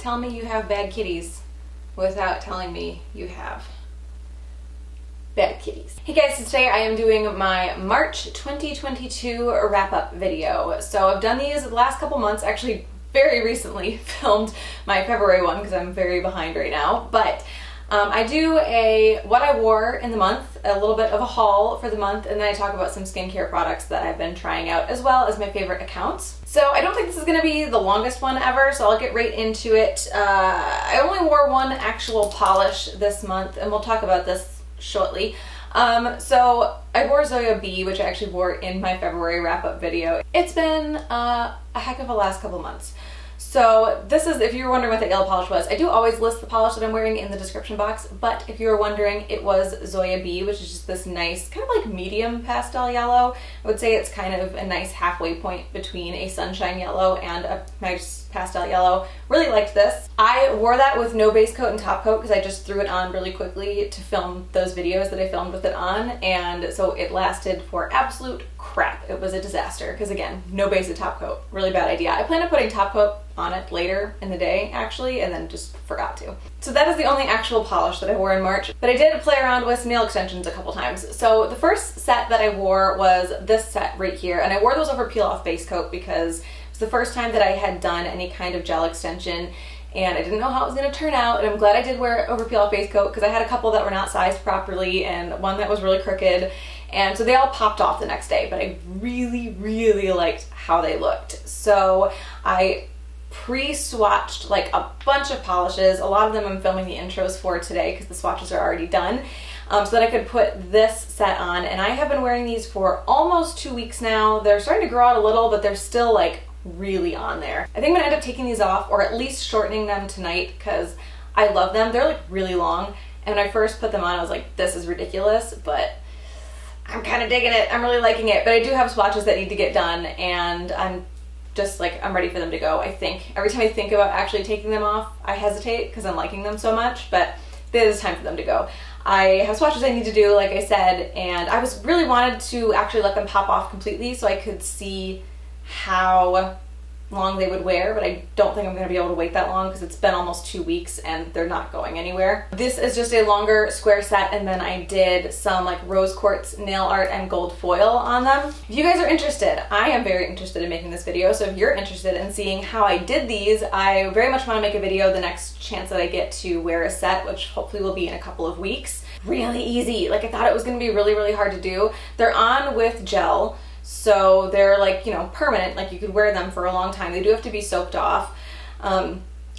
tell me you have bad kitties without telling me you have bad kitties. Hey guys, so today I am doing my March 2022 wrap-up video. So I've done these the last couple months, actually very recently filmed my February one because I'm very behind right now, but I do a what I wore in the month, a little bit of a haul for the month, and then I talk about some skincare products that I've been trying out, as well as my favorite accounts. So I don't think this is going to be the longest one ever, so I'll get right into it. I only wore one actual polish this month, and we'll talk about this shortly. So I wore Zoya B, which I actually wore in my February wrap-up video. It's been a heck of a last couple months. So this is, if you were wondering what the yellow polish was, I do always list the polish that I'm wearing in the description box, but if you were wondering, it was Zoya B, which is just this nice, kind of like medium pastel yellow. I would say it's kind of a nice halfway point between a sunshine yellow and a nice pastel yellow. Really liked this. I wore that with no base coat and top coat because I just threw it on really quickly to film those videos that I filmed with it on, and so it lasted for absolute crap. It was a disaster because, again, no base and top coat. Really bad idea. I planned on putting top coat on it later in the day actually, and then just forgot to. So that is the only actual polish that I wore in March, but I did play around with nail extensions a couple times. So the first set that I wore was this set right here, and I wore those over peel off base coat because it was the first time that I had done any kind of gel extension, and I didn't know how it was going to turn out, and I'm glad I did wear it over peel off base coat because I had a couple that were not sized properly and one that was really crooked, and so they all popped off the next day, but I really liked how they looked. So I pre-swatched like a bunch of polishes. A lot of them I'm filming the intros for today because the swatches are already done, so that I could put this set on, and I have been wearing these for almost 2 weeks now. They're starting to grow out a little, but they're still like really on there. I think I'm gonna end up taking these off, or at least shortening them tonight, because I love them. They're like really long, and when I first put them on I was like, this is ridiculous, but I'm kind of digging it. I'm really liking it. But I do have swatches that need to get done, and I'm just like, I'm ready for them to go, I think. Every time I think about actually taking them off, I hesitate because I'm liking them so much, but it is time for them to go. I have swatches I need to do, like I said, and I was really wanted to actually let them pop off completely so I could see how long they would wear, but I don't think I'm going to be able to wait that long because it's been almost 2 weeks and they're not going anywhere. This is just a longer square set, and then I did some like rose quartz nail art and gold foil on them. If you guys are interested, I am very interested in making this video, so if you're interested in seeing how I did these, I very much want to make a video the next chance that I get to wear a set, which hopefully will be in a couple of weeks. Really easy. Like, I thought it was going to be really hard to do. They're on with gel, so they're like, you know, permanent, like you could wear them for a long time. They do have to be soaked off.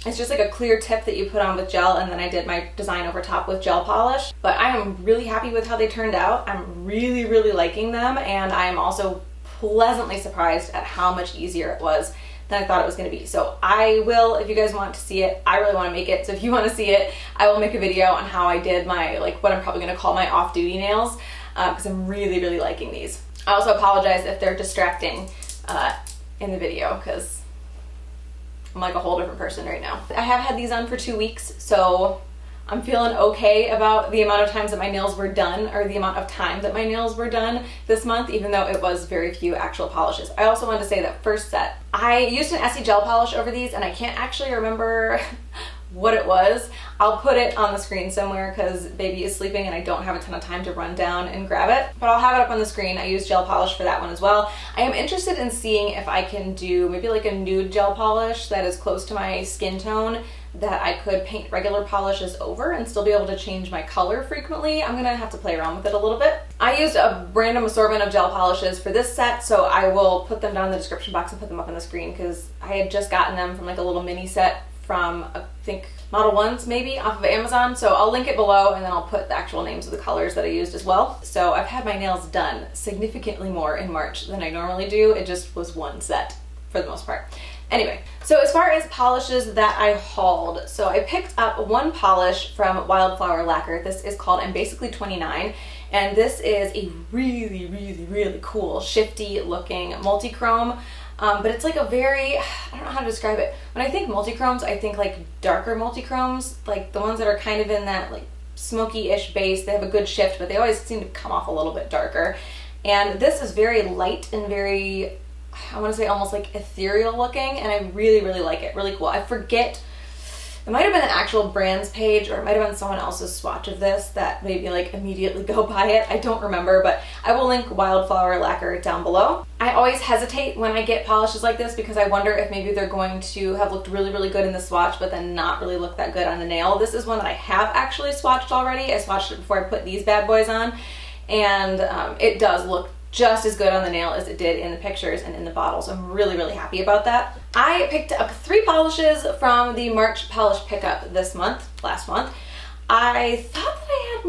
It's just like a clear tip that you put on with gel, and then I did my design over top with gel polish. But I am really happy with how they turned out. I'm really liking them, and I am also pleasantly surprised at how much easier it was than I thought it was going to be. So I will, if you guys want to see it, I really want to make it. So if you want to see it, I will make a video on how I did my, like, what I'm probably going to call my off-duty nails, because I'm really liking these. I also apologize if they're distracting in the video because I'm like a whole different person right now. I have had these on for 2 weeks, so I'm feeling okay about the amount of times that my nails were done, or the amount of time that my nails were done this month, even though it was very few actual polishes. I also wanted to say that first set, I used an Essie gel polish over these, and I can't actually remember what it was. I'll put it on the screen somewhere because baby is sleeping and I don't have a ton of time to run down and grab it, but I'll have it up on the screen. I used gel polish for that one as well. I am interested in seeing if I can do maybe like a nude gel polish that is close to my skin tone that I could paint regular polishes over and still be able to change my color frequently. I'm gonna have to play around with it a little bit. I used a random assortment of gel polishes for this set, so I will put them down in the description box and put them up on the screen because I had just gotten them from like a little mini set from, I think, Model 1s maybe, off of Amazon. So I'll link it below, and then I'll put the actual names of the colors that I used as well. So I've had my nails done significantly more in March than I normally do. It just was one set for the most part. Anyway, so as far as polishes that I hauled, so I picked up one polish from Wildflower Lacquer. This is called I'm Basically 29, and this is a really cool, shifty looking multi-chrome. But it's like a very, I don't know how to describe it. When I think multi-chromes, I think like darker multi-chromes, like the ones that are kind of in that like smoky-ish base. They have a good shift, but they always seem to come off a little bit darker. And this is very light and very, I want to say almost like ethereal looking, and I really like it. Really cool. I forget It might have been an actual brand's page, or it might have been someone else's swatch of this that made me like immediately go buy it. I don't remember, but I will link Wildflower Lacquer down below. I always hesitate when I get polishes like this because I wonder if maybe they're going to have looked really, really good in the swatch, but then not really look that good on the nail. This is one that I have actually swatched already. I swatched it before I put these bad boys on, and it does look just as good on the nail as it did in the pictures and in the bottle, so I'm really, really happy about that. I picked up 3 polishes from the March polish pickup last month. I thought that I had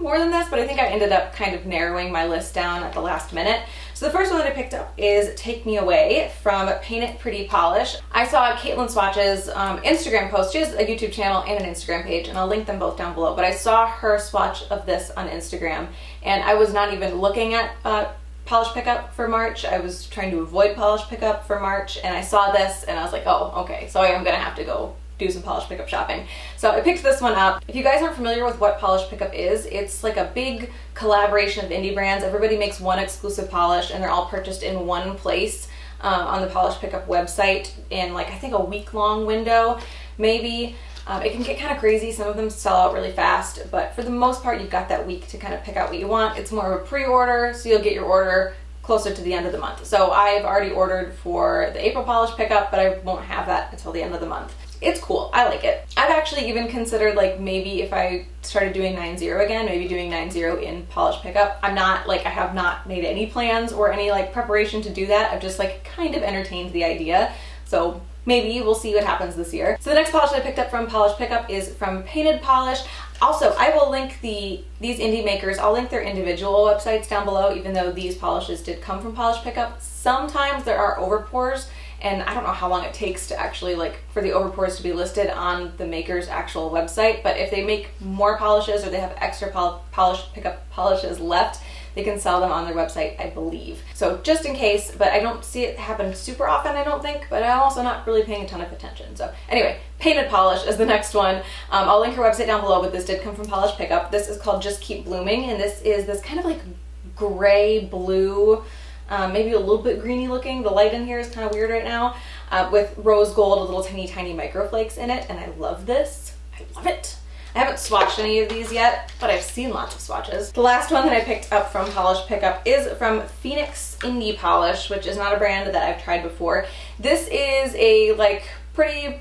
more than this, but I think I ended up kind of narrowing my list down at the last minute. So the first one that I picked up is Take Me Away from Paint It Pretty Polish. I saw Caitlin Swatches Instagram post. She has a YouTube channel and an Instagram page, and I'll link them both down below. But I saw her swatch of this on Instagram, and I was not even looking at polish pickup for March. I was trying to avoid polish pickup for March, and I saw this, and I was like, oh, okay, so I am gonna have to go do some polish pickup shopping. So I picked this one up. If you guys aren't familiar with what polish pickup is, it's like a big collaboration of indie brands. Everybody makes one exclusive polish, and they're all purchased in one place on the polish pickup website in like I think a week-long window, maybe. It can get kind of crazy. Some of them sell out really fast, but for the most part, you've got that week to kind of pick out what you want. It's more of a pre-order, so you'll get your order closer to the end of the month. So I've already ordered for the April polish pickup, but I won't have that until the end of the month. It's cool. I like it. I've actually even considered like maybe if I started doing 9-0 again, maybe doing 9-0 in polish pickup. I'm not like, I have not made any plans or any like preparation to do that. I've just like kind of entertained the idea. So maybe we'll see what happens this year. So the next polish that I picked up from Polish Pickup is from Painted Polish. Also, I will link these indie makers. I'll link their individual websites down below, even though these polishes did come from Polish Pickup. Sometimes there are overpours, and I don't know how long it takes to actually like for the overpours to be listed on the maker's actual website, but if they make more polishes or they have extra Polish Pickup polishes left, they can sell them on their website, I believe. So just in case, but I don't see it happen super often, I don't think, but I'm also not really paying a ton of attention. So anyway, Painted Polish is the next one. I'll link her website down below, but this did come from Polish Pickup. This is called Just Keep Blooming, and this is this kind of like gray blue, maybe a little bit greeny looking. The light in here is kind of weird right now, with rose gold, little tiny microflakes in it, and I love this. I love it. I haven't swatched any of these yet, but I've seen lots of swatches. The last one that I picked up from Polish Pickup is from Phoenix Indie Polish, which is not a brand that I've tried before. This is a like pretty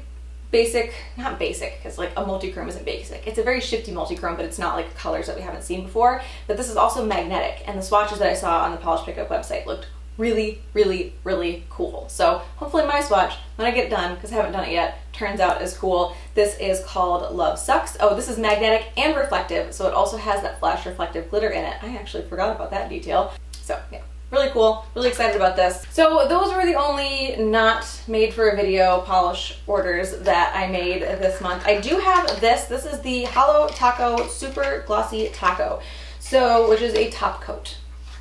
basic, not basic, because like a multi-chrome isn't basic. It's a very shifty multi-chrome, but it's not like colors that we haven't seen before. But this is also magnetic, and the swatches that I saw on the Polish Pickup website looked really, really, really cool. So hopefully my swatch, when I get it done, because I haven't done it yet, turns out as cool. This is called Love Sucks. Oh, this is magnetic and reflective, so it also has that flash reflective glitter in it. I actually forgot about that detail. So yeah, really cool, really excited about this. So those were the only not made for a video polish orders that I made this month. I do have this. This is the Holo Taco Super Glossy Taco, so which is a top coat.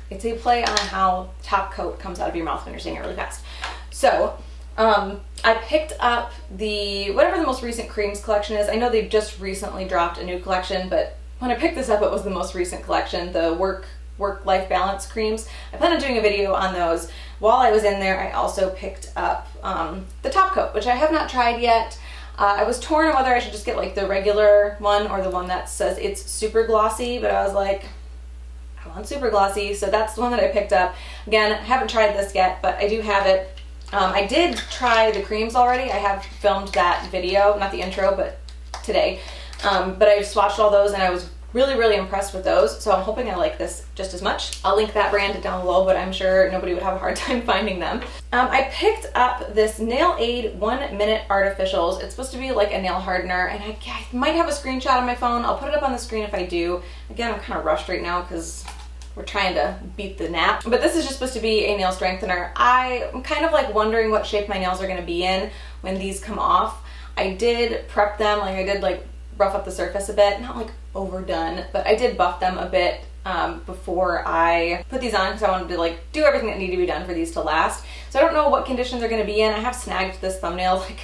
It's a play on how top coat comes out of your mouth when you're saying it really fast. So I picked up the, whatever the most recent creams collection is. I know they've just recently dropped a new collection, but when I picked this up, it was the most recent collection, the work-life balance creams. I plan on doing a video on those. While I was in there, I also picked up the top coat, which I have not tried yet. I was torn on whether I should just get like the regular one or the one that says it's super glossy, but I was like, I want super glossy, so that's the one that I picked up. Again, I haven't tried this yet, but I do have it. I did try the creams already. I have filmed that video, not the intro, but today. But I swatched all those, and I was really, really impressed with those, so I'm hoping I like this just as much. I'll link that brand down below, but I'm sure nobody would have a hard time finding them. I picked up this Nail Aid 1 Minute Artificials. It's supposed to be like a nail hardener, and I might have a screenshot on my phone. I'll put it up on the screen if I do. Again, I'm kind of rushed right now because we're trying to beat the nap. But this is just supposed to be a nail strengthener. I'm kind of like wondering what shape my nails are going to be in when these come off. I did prep them, like I did like rough up the surface a bit, not like overdone, but I did buff them a bit before I put these on because I wanted to like do everything that needed to be done for these to last. So I don't know what conditions they're going to be in. I have snagged this thumbnail like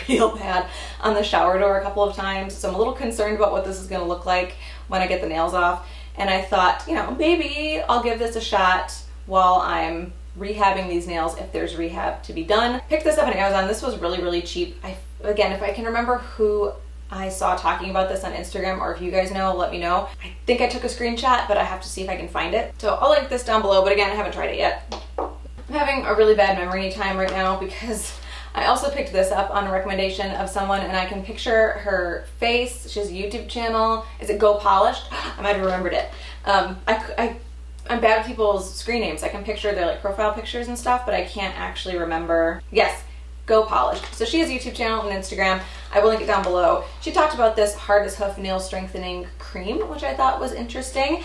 real bad on the shower door a couple of times, so I'm a little concerned about what this is going to look like when I get the nails off. And I thought, you know, maybe I'll give this a shot while I'm rehabbing these nails if there's rehab to be done. Picked this up on Amazon. This was really, really cheap. Again, if I can remember who I saw talking about this on Instagram, or if you guys know, let me know. I think I took a screenshot, but I have to see if I can find it. So I'll link this down below, but again, I haven't tried it yet. I'm having a really bad memory time right now because I also picked this up on a recommendation of someone, and I can picture her face. She has a YouTube channel. Is it Go Polished? I might have remembered it. I'm bad with people's screen names. I can picture their like profile pictures and stuff, but I can't actually remember. Yes, Go Polished. So she has a YouTube channel and Instagram. I will link it down below. She talked about this Hard as Hoof Nail Strengthening Cream, which I thought was interesting.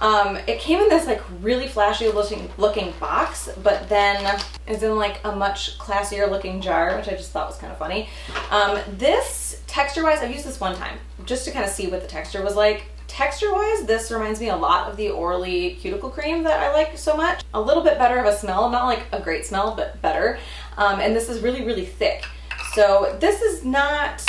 It came in this like really flashy looking box, but then is in like a much classier looking jar, which I just thought was kind of funny. This texture-wise, I've used this one time just to kind of see what the texture was like. Texture-wise, this reminds me a lot of the Orly cuticle cream that I like so much. A little bit better of a smell, not like a great smell, but better. And this is really, really thick. So this is not,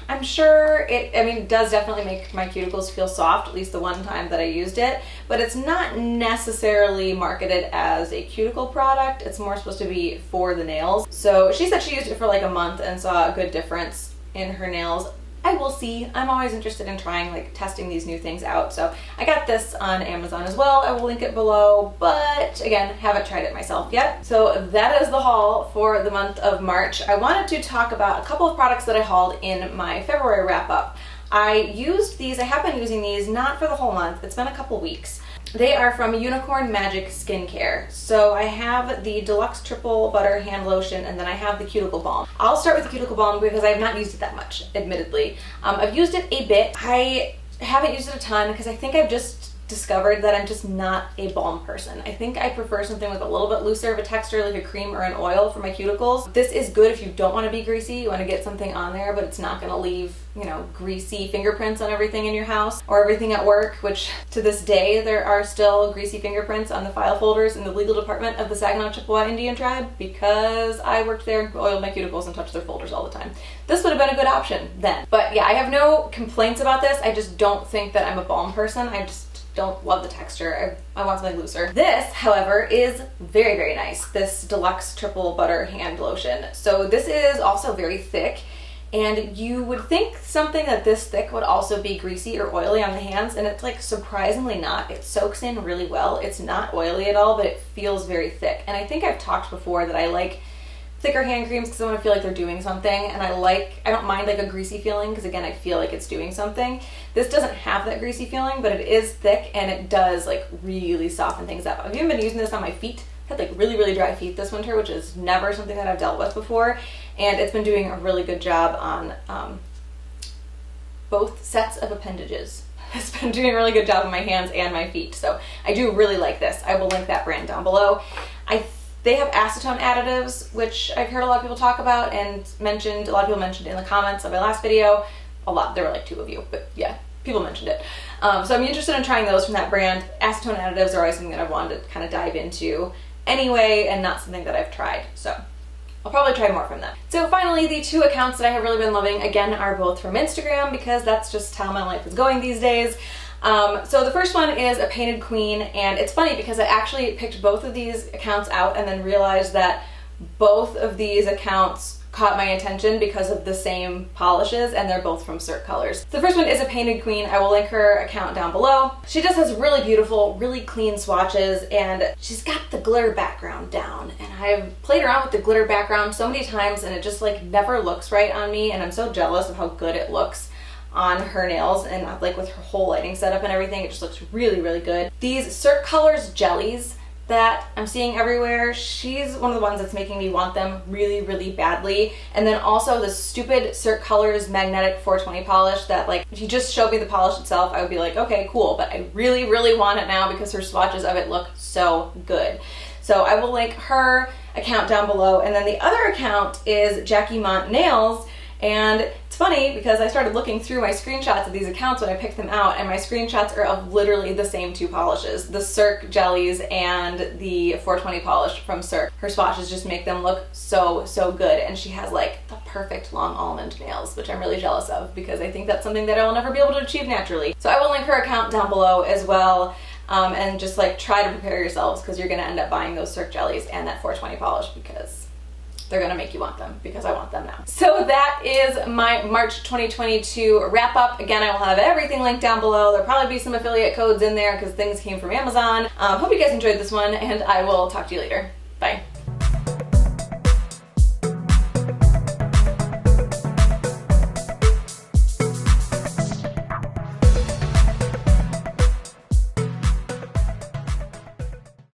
I'm sure it does definitely make my cuticles feel soft, at least the one time that I used it, but it's not necessarily marketed as a cuticle product. It's more supposed to be for the nails. So she said she used it for like a month and saw a good difference in her nails. I will see. I'm always interested in trying, like, testing these new things out. So I got this on Amazon as well. I will link it below, but again, haven't tried it myself yet. So that is the haul for the month of March. I wanted to talk about a couple of products that I hauled in my February wrap up. I used these, I have been using these not for the whole month. It's been a couple weeks. They are from Unicorn Magic Skincare. So I have the Deluxe Triple Butter Hand Lotion, and then I have the Cuticle Balm. I'll start with the Cuticle Balm because I have not used it that much, admittedly. I've used it a bit. I haven't used it a ton because I think I've just discovered that I'm just not a balm person. I think I prefer something with a little bit looser of a texture, like a cream or an oil for my cuticles. This is good if you don't want to be greasy. You want to get something on there, but it's not going to leave, you know, greasy fingerprints on everything in your house or everything at work, which to this day there are still greasy fingerprints on the file folders in the legal department of the Saginaw Chippewa Indian tribe because I worked there, oiled my cuticles, and touched their folders all the time. This would have been a good option then. But yeah, I have no complaints about this. I just don't think that I'm a balm person. I just don't love the texture. I want something looser. This, however, is very, very nice. This Deluxe Triple Butter Hand Lotion. So this is also very thick, and you would think something that this thick would also be greasy or oily on the hands, and it's like surprisingly not. It soaks in really well. It's not oily at all, but it feels very thick. And I think I've talked before that I like thicker hand creams because I want to feel like they're doing something, and I don't mind like a greasy feeling because again, I feel like it's doing something. This doesn't have that greasy feeling, but it is thick and it does like really soften things up. I've even been using this on my feet. I had like really, really dry feet this winter, which is never something that I've dealt with before, and it's been doing a really good job on both sets of appendages. It's been doing a really good job on my hands and my feet, so I do really like this. I will link that brand down below. They have acetone additives, which I've heard a lot of people talk about and mentioned. A lot of people mentioned in the comments of my last video. There were like 2 of you, but yeah, people mentioned it. So I'm interested in trying those from that brand. Acetone additives are always something that I've wanted to kind of dive into anyway, and not something that I've tried. So I'll probably try more from them. So finally, the 2 accounts that I have really been loving, again, are both from Instagram because that's just how my life is going these days. So the first one is A Painted Queen, and it's funny because I actually picked both of these accounts out and then realized that both of these accounts caught my attention because of the same polishes, and they're both from Cirque Colors. The first one is A Painted Queen. I will link her account down below. She just has really beautiful, really clean swatches, and she's got the glitter background down, and I've played around with the glitter background so many times and it just like never looks right on me, and I'm so jealous of how good it looks on her nails, and like with her whole lighting setup and everything, it just looks really, really good. These Cirque Colors jellies that I'm seeing everywhere, she's one of the ones that's making me want them really, really badly. And then also the stupid Cirque Colors magnetic 420 polish that, like, if you just showed me the polish itself, I would be like, okay, cool, but I really, really want it now because her swatches of it look so good. So I will link her account down below. And then the other account is Jackie Mont Nails. And it's funny because I started looking through my screenshots of these accounts when I picked them out, and my screenshots are of literally the same 2 polishes, the Cirque jellies and the 420 polish from Cirque. Her swatches just make them look so, so good, and she has like the perfect long almond nails, which I'm really jealous of because I think that's something that I will never be able to achieve naturally. So I will link her account down below as well. and just like try to prepare yourselves, because you're gonna end up buying those Cirque jellies and that 420 polish because they're gonna make you want them, because I want them now. So that is my March 2022 wrap up. Again, I will have everything linked down below. There'll probably be some affiliate codes in there because things came from Amazon. Hope you guys enjoyed this one, and I will talk to you later. Bye.